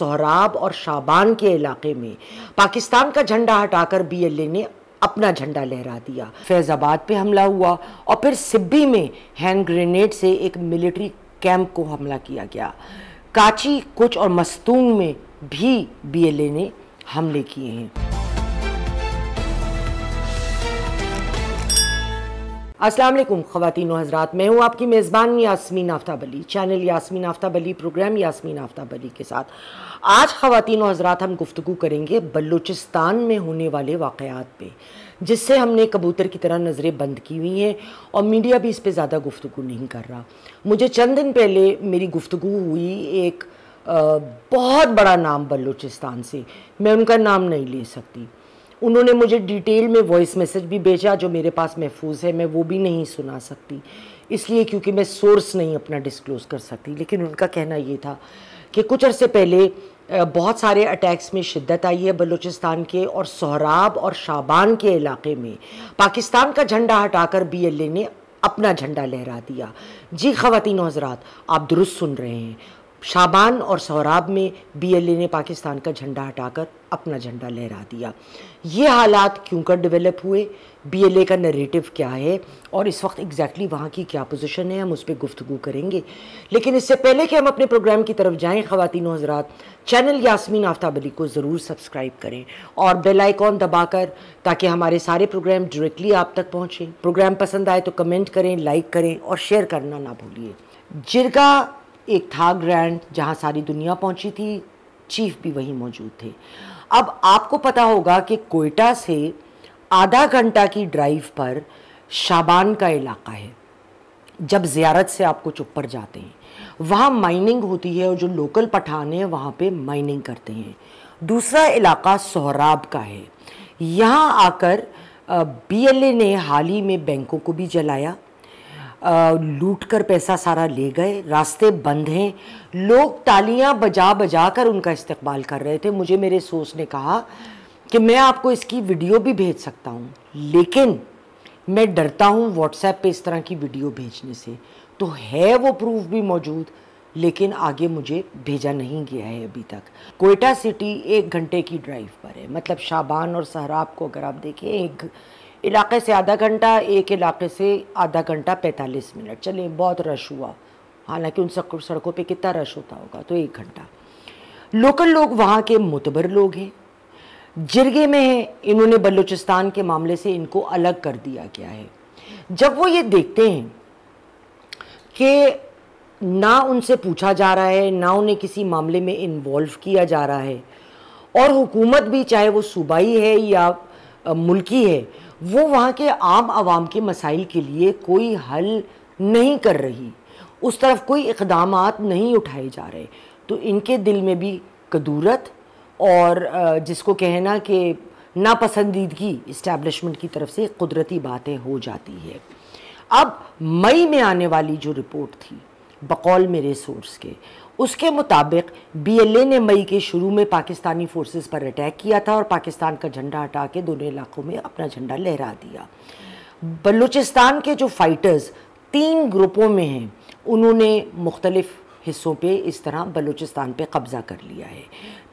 सोहराब और शाबान के इलाके में पाकिस्तान का झंडा हटाकर बीएलए ने अपना झंडा लहरा दिया। फैज़ाबाद पे हमला हुआ और फिर सिब्बी में हैंड ग्रेनेड से एक मिलिट्री कैंप को हमला किया गया। काची, कुच और मस्तूंग में भी बीएलए ने हमले किए हैं। अस्सलाम वालेकुम ख़वातीन व हज़रात, मैं हूँ आपकी मेज़बान यास्मीन आफ्ताब अली, चैनल यास्मीन आफ्ताब अली, प्रोग्राम यास्मीन आफ्ताब अली के साथ। आज ख़वातीन व हज़रात हम गुफ्तगू करेंगे बलूचिस्तान में होने वाले वाक़यात पे, जिससे हमने कबूतर की तरह नज़रें बंद की हुई हैं और मीडिया भी इस पर ज़्यादा गुफ्तगू नहीं कर रहा। मुझे चंद दिन पहले मेरी गुफ्तगू हुई एक बहुत बड़ा नाम बलूचिस्तान से, मैं उनका नाम नहीं ले सकती। उन्होंने मुझे डिटेल में वॉइस मैसेज भी भेजा जो मेरे पास महफूज है, मैं वो भी नहीं सुना सकती इसलिए क्योंकि मैं सोर्स नहीं अपना डिस्क्लोज़ कर सकती। लेकिन उनका कहना ये था कि कुछ अरसे पहले बहुत सारे अटैक्स में शिद्दत आई है बलूचिस्तान के, और सोहराब और शाबान के इलाके में पाकिस्तान का झंडा हटाकर बीएलए ने अपना झंडा लहरा दिया। जी ख़वातीन व हज़रात, आप दुरुस्त सुन रहे हैं, शाबान और सोहराब में बीएलए ने पाकिस्तान का झंडा हटाकर अपना झंडा लहरा दिया। ये हालात क्यों कर डेवलप हुए, बीएलए का नैरेटिव क्या है और इस वक्त एग्जैक्टली वहाँ की क्या पोजीशन है, हम उस पर गुफ्तगू करेंगे। लेकिन इससे पहले कि हम अपने प्रोग्राम की तरफ जाएं ख़वातीन व हज़रात, चैनल यास्मीन आफ्ताब अली को ज़रूर सब्सक्राइब करें और बेल आइकॉन दबाकर, ताकि हमारे सारे प्रोग्राम डायरेक्टली आप तक पहुँचें। प्रोग्राम पसंद आए तो कमेंट करें, लाइक करें और शेयर करना ना भूलिए। जिरगा एक था ग्रैंड जहाँ सारी दुनिया पहुँची थी, चीफ भी वहीं मौजूद थे। अब आपको पता होगा कि कोयटा से आधा घंटा की ड्राइव पर शाबान का इलाका है। जब ज़ियारत से आप कुछ ऊपर जाते हैं, वहाँ माइनिंग होती है और जो लोकल पठान हैं वहाँ पे माइनिंग करते हैं। दूसरा इलाका सोहराब का है। यहाँ आकर बीएलए ने हाल ही में बैंकों को भी जलाया, लूट कर पैसा सारा ले गए, रास्ते बंद हैं, लोग तालियां बजा बजा कर उनका इस्तकबाल कर रहे थे। मुझे मेरे सोर्स ने कहा कि मैं आपको इसकी वीडियो भी भेज सकता हूं, लेकिन मैं डरता हूं व्हाट्सएप पे इस तरह की वीडियो भेजने से। तो है वो प्रूफ भी मौजूद, लेकिन आगे मुझे भेजा नहीं गया है अभी तक। कोयटा सिटी 1 घंटे की ड्राइव पर है, मतलब शाबान और सोहराब को अगर आप देखें, एक इलाके से आधा घंटा, एक इलाके से आधा घंटा 45 मिनट। चले, बहुत रश हुआ, हालांकि उन सड़कों पे कितना रश होता होगा, तो 1 घंटा। लोकल लोग वहाँ के मुतबर लोग हैं, जिरगे में हैं, इन्होंने बलूचिस्तान के मामले से इनको अलग कर दिया गया है। जब वो ये देखते हैं कि ना उनसे पूछा जा रहा है, ना उन्हें किसी मामले में इन्वॉल्व किया जा रहा है, और हुकूमत भी चाहे वो सूबाई है या मुल्की है, वो वहाँ के आम आवाम के मसाइल के लिए कोई हल नहीं कर रही, उस तरफ कोई इक़दामात नहीं उठाए जा रहे, तो इनके दिल में भी कदूरत और जिसको कहना कि नापसंदीदगी इस्टेब्लिशमेंट की तरफ से कुदरती बातें हो जाती है। अब मई में आने वाली जो रिपोर्ट थी, बकौल मेरे सोर्स के, उसके मुताबिक बीएलए ने मई के शुरू में पाकिस्तानी फोर्सेस पर अटैक किया था और पाकिस्तान का झंडा हटा के दोनों इलाकों में अपना झंडा लहरा दिया। बलूचिस्तान के जो फाइटर्स 3 ग्रुपों में हैं, उन्होंने मुख्तलिफ हिस्सों पे इस तरह बलूचिस्तान पे कब्ज़ा कर लिया है।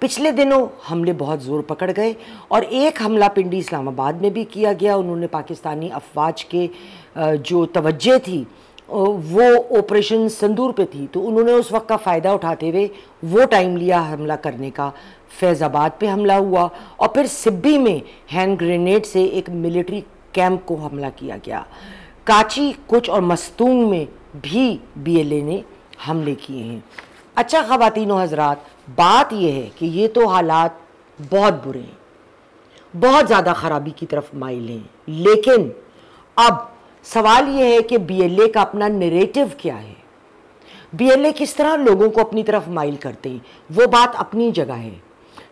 पिछले दिनों हमले बहुत ज़ोर पकड़ गए और एक हमला पिंडी इस्लामाबाद में भी किया गया। उन्होंने पाकिस्तानी अफवाज के जो तवज्जो थी वो ऑपरेशन संदूर पे थी, तो उन्होंने उस वक्त का फ़ायदा उठाते हुए वो टाइम लिया हमला करने का। फैज़ाबाद पे हमला हुआ और फिर सिब्बी में हैंड ग्रेनेड से एक मिलिट्री कैंप को हमला किया गया। काची, कुच और मस्तूंग में भी बीएलए ने हमले किए हैं। अच्छा ख़वातीन व हज़रात, बात यह है कि ये तो हालात बहुत बुरे हैं, बहुत ज़्यादा ख़राबी की तरफ माइल हैं, लेकिन अब सवाल ये है कि बीएलए का अपना नैरेटिव क्या है, बीएलए किस तरह लोगों को अपनी तरफ माइल करते हैं। वो बात अपनी जगह है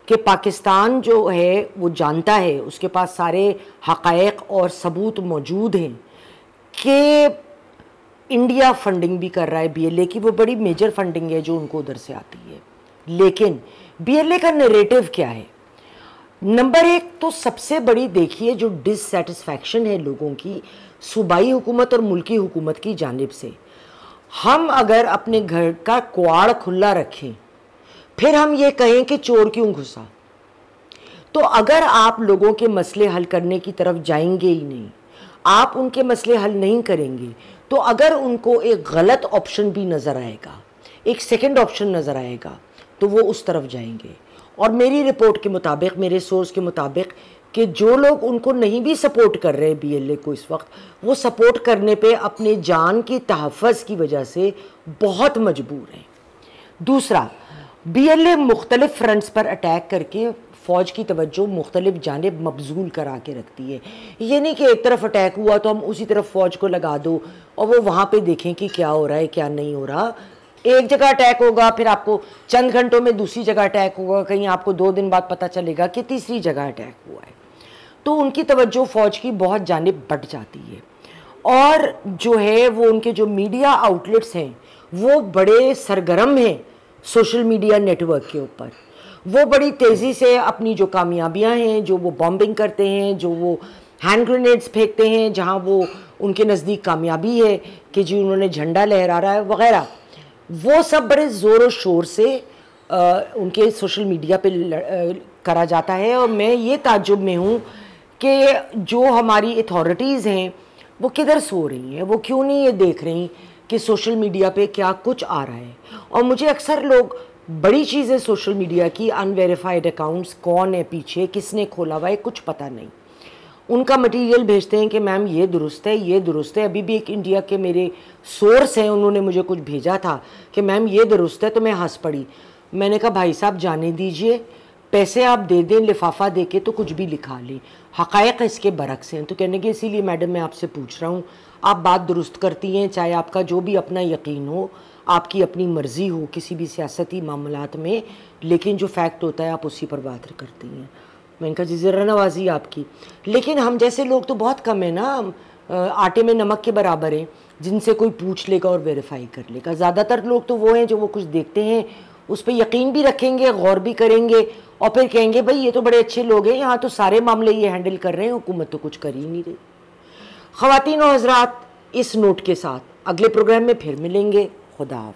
कि पाकिस्तान जो है वो जानता है, उसके पास सारे हक़ाइक़ और सबूत मौजूद हैं कि इंडिया फंडिंग भी कर रहा है बीएलए की, वो बड़ी मेजर फंडिंग है जो उनको उधर से आती है। लेकिन बीएलए का नैरेटिव क्या है? नंबर 1 तो सबसे बड़ी देखिए जो डिससेटिस्फैक्शन है लोगों की सूबाई हुकूमत और मुल्की हुकूमत की जानिब से। हम अगर अपने घर का कुआड़ खुला रखें फिर हम ये कहें कि चोर क्यों घुसा। तो अगर आप लोगों के मसले हल करने की तरफ जाएंगे ही नहीं, आप उनके मसले हल नहीं करेंगे, तो अगर उनको एक गलत ऑप्शन भी नज़र आएगा, एक सेकंड ऑप्शन नज़र आएगा, तो वो उस तरफ जाएंगे। और मेरी रिपोर्ट के मुताबिक, मेरे सोर्स के मुताबिक, कि जो लोग उनको नहीं भी सपोर्ट कर रहे हैं बीएलए को इस वक्त, वो सपोर्ट करने पे अपने जान की तहफ़्फ़ुज़ की वजह से बहुत मजबूर हैं। दूसरा, बीएलए मुख्तलिफ फ्रंट्स पर अटैक करके फ़ौज की तवज्जो मुख्तलिफ जानिब मबजूल करा के रखती है। ये नहीं कि एक तरफ अटैक हुआ तो हम उसी तरफ फ़ौज को लगा दो और वो वहाँ पे देखें कि क्या हो रहा है क्या नहीं हो रहा। एक जगह अटैक होगा, फिर आपको चंद घंटों में दूसरी जगह अटैक होगा, कहीं आपको 2 दिन बाद पता चलेगा कि तीसरी जगह अटैक हुआ है। तो उनकी तवज्जो फ़ौज की बहुत जानिब बढ़ जाती है। और जो है वो उनके जो मीडिया आउटलेट्स हैं वो बड़े सरगर्म हैं सोशल मीडिया नेटवर्क के ऊपर। वो बड़ी तेज़ी से अपनी जो कामयाबियां हैं, जो वो बॉम्बिंग करते हैं, जो वो हैंड ग्रेनेड्स फेंकते हैं, जहां वो उनके नज़दीक कामयाबी है कि जी उन्होंने झंडा लहरा रहा है वगैरह, वो सब बड़े ज़ोर और शोर से उनके सोशल मीडिया पे करा जाता है। और मैं ये ताज्जुब में हूँ कि जो हमारी अथॉरिटीज़ हैं वो किधर सो रही हैं, वो क्यों नहीं ये देख रही कि सोशल मीडिया पे क्या कुछ आ रहा है। और मुझे अक्सर लोग बड़ी चीज़ें सोशल मीडिया की, अनवेरीफाइड अकाउंट्स, कौन है पीछे, किसने खोला हुआ है, कुछ पता नहीं, उनका मटेरियल भेजते हैं कि मैम ये दुरुस्त है, ये दुरुस्त है। अभी भी एक इंडिया के मेरे सोर्स हैं, उन्होंने मुझे कुछ भेजा था कि मैम ये दुरुस्त है, तो मैं हंस पड़ी। मैंने कहा भाई साहब जाने दीजिए, पैसे आप दे दें लिफाफा दे के तो कुछ भी लिखा लें, हक़ाइक़ इसके बरक्स हैं। तो कहने के इसीलिए मैडम मैं आपसे पूछ रहा हूँ, आप बात दुरुस्त करती हैं, चाहे आपका जो भी अपना यकीन हो, आपकी अपनी मर्ज़ी हो किसी भी सियासती मामलात में, लेकिन जो फैक्ट होता है आप उसी पर बात करती हैं। मैंने कहा जी ज़रा नवाज़ी आपकी, लेकिन हम जैसे लोग तो बहुत कम है ना, आटे में नमक के बराबर हैं, जिनसे कोई पूछ लेगा और वेरीफाई कर लेगा। ज़्यादातर लोग तो वो हैं जो वो कुछ देखते हैं उस पर यकीन भी रखेंगे, गौर भी करेंगे और फिर कहेंगे भाई ये तो बड़े अच्छे लोग हैं, यहाँ तो सारे मामले ये हैंडल कर रहे हैं, हुकूमत तो कुछ कर ही नहीं रही। ख़वातीन और हज़रात, इस नोट के साथ अगले प्रोग्राम में फिर मिलेंगे। खुदा हाफ़िज़।